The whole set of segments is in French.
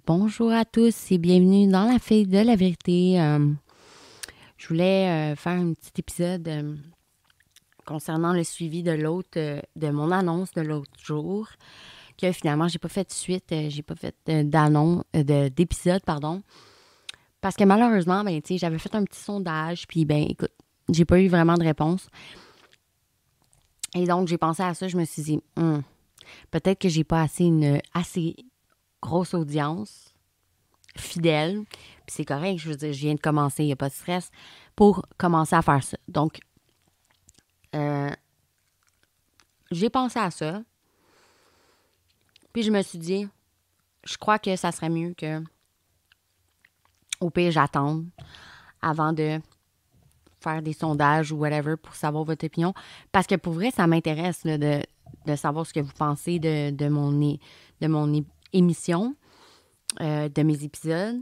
Bonjour à tous et bienvenue dans la fille de la vérité. Je voulais faire un petit épisode concernant le suivi de de mon annonce de l'autre jour, que finalement j'ai pas fait de suite, j'ai pas fait d'épisode, parce que malheureusement, j'avais fait un petit sondage, puis écoute, j'ai pas eu vraiment de réponse. Et donc j'ai pensé à ça, je me suis dit, peut-être que j'ai pas une assez grosse audience fidèle, puis c'est correct, je veux dire, je viens de commencer, il n'y a pas de stress, pour commencer à faire ça. Donc, j'ai pensé à ça, puis je me suis dit, je crois que ça serait mieux que, au pire, j'attende avant de faire des sondages ou whatever pour savoir votre opinion, parce que pour vrai, ça m'intéresse là, de savoir ce que vous pensez de mon émission, de mes épisodes.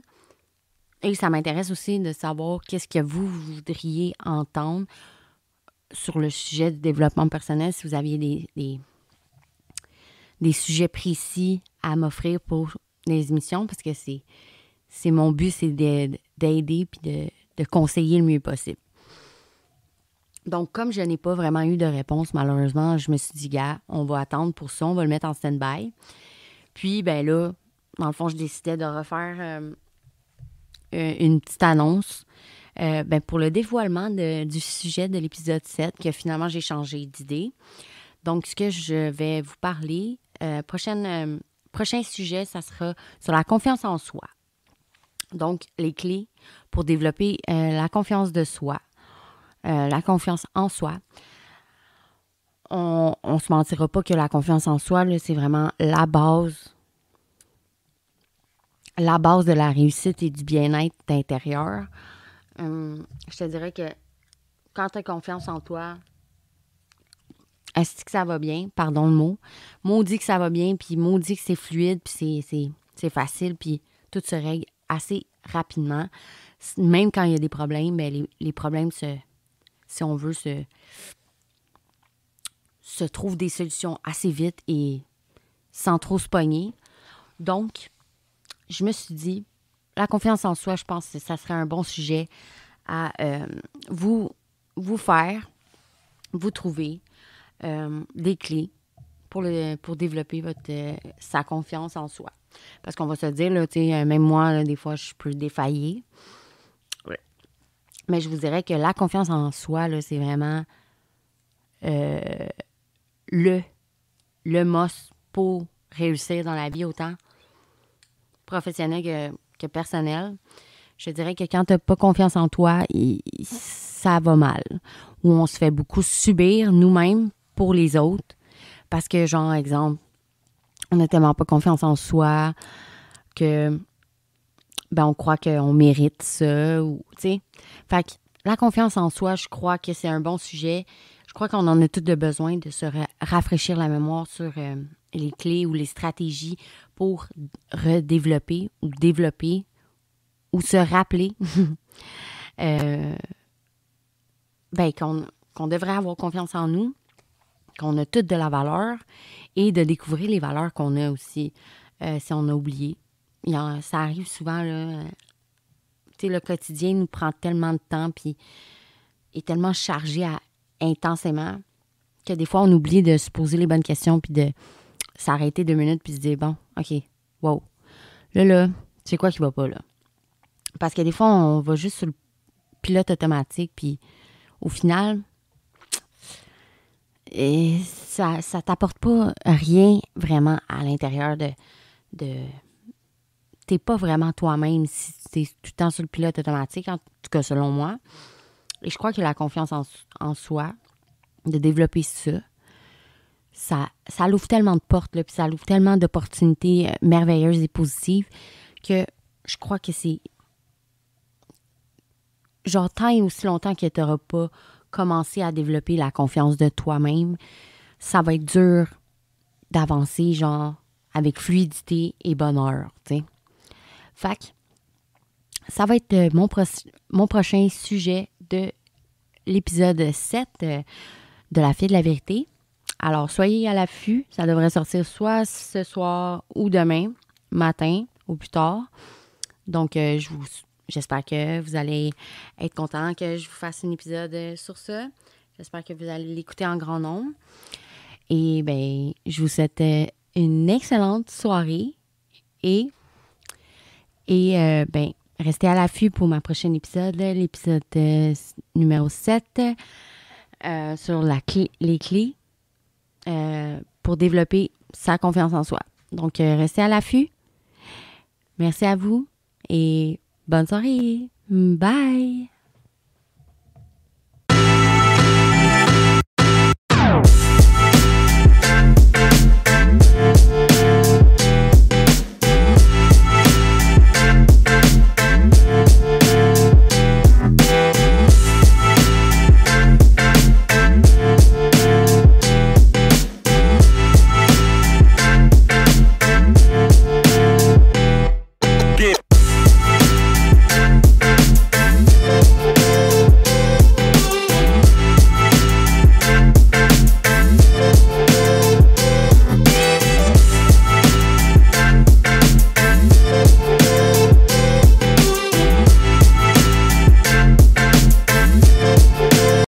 Et ça m'intéresse aussi de savoir qu'est-ce que vous voudriez entendre sur le sujet du développement personnel, si vous aviez des sujets précis à m'offrir pour les émissions, parce que c'est mon but, c'est d'aider puis de conseiller le mieux possible. Donc, comme je n'ai pas vraiment eu de réponse, malheureusement, je me suis dit, gars, on va attendre pour ça, on va le mettre en stand-by. Puis, là, dans le fond, je décidais de refaire une petite annonce pour le dévoilement du sujet de l'épisode 7, que finalement, j'ai changé d'idée. Donc, ce que je vais vous parler, prochain sujet, ça sera sur la confiance en soi. Donc, les clés pour développer la confiance de soi, la confiance en soi. On ne se mentira pas que la confiance en soi, là, c'est vraiment la base de la réussite et du bien-être intérieur. Je te dirais que quand tu as confiance en toi, est-ce que ça va bien? Pardon le mot. Maudit que ça va bien, puis maudit que c'est fluide, puis c'est facile, puis tout se règle assez rapidement. Même quand il y a des problèmes, les problèmes, si on veut, se trouvent des solutions assez vite et sans trop se pogner. Donc, je me suis dit, la confiance en soi, je pense que ça serait un bon sujet à vous trouver des clés pour développer sa confiance en soi. Parce qu'on va se dire, là, même moi, là, des fois, je peux défaillir. Ouais. Mais je vous dirais que la confiance en soi, là, c'est vraiment le must pour réussir dans la vie, autant professionnel que personnel. Je dirais que quand tu n'as pas confiance en toi, ça va mal. Ou on se fait beaucoup subir nous-mêmes pour les autres. Parce que, genre, exemple, on n'a tellement pas confiance en soi que on croit qu'on mérite ça. Ou, tu sais. Fait que la confiance en soi, je crois que c'est un bon sujet. Je crois qu'on en a tous de besoin de se rafraîchir la mémoire sur les clés ou les stratégies pour redévelopper ou développer ou se rappeler qu'on devrait avoir confiance en nous, qu'on a toutes de la valeur et de découvrir les valeurs qu'on a aussi si on a oublié. Ça arrive souvent, là. Tu sais, le quotidien nous prend tellement de temps puis est tellement chargé intensément que des fois, on oublie de se poser les bonnes questions puis de s'arrêter 2 minutes puis se dire, bon, OK, wow. Là, c'est quoi qui va pas, là? Parce que des fois, on va juste sur le pilote automatique puis au final, ça t'apporte pas rien vraiment à l'intérieur de t'es pas vraiment toi-même si t'es tout le temps sur le pilote automatique, en tout cas selon moi. Et je crois que la confiance en soi, de développer ça l'ouvre tellement de portes, là, puis ça l'ouvre tellement d'opportunités merveilleuses et positives que je crois que c'est genre tant et aussi longtemps que tu n'auras pas commencé à développer la confiance de toi-même, ça va être dur d'avancer genre avec fluidité et bonheur, tu sais. Fait que ça va être mon prochain sujet de l'épisode 7 de La Fille de la Vérité. Alors, soyez à l'affût. Ça devrait sortir soit ce soir ou demain matin ou plus tard. Donc, j'espère que vous allez être content que je vous fasse un épisode sur ça. J'espère que vous allez l'écouter en grand nombre. Et bien, je vous souhaite une excellente soirée et ben, restez à l'affût pour ma prochaine épisode, l'épisode numéro 7 sur les clés pour développer sa confiance en soi. Donc, restez à l'affût. Merci à vous et bonne soirée. Bye!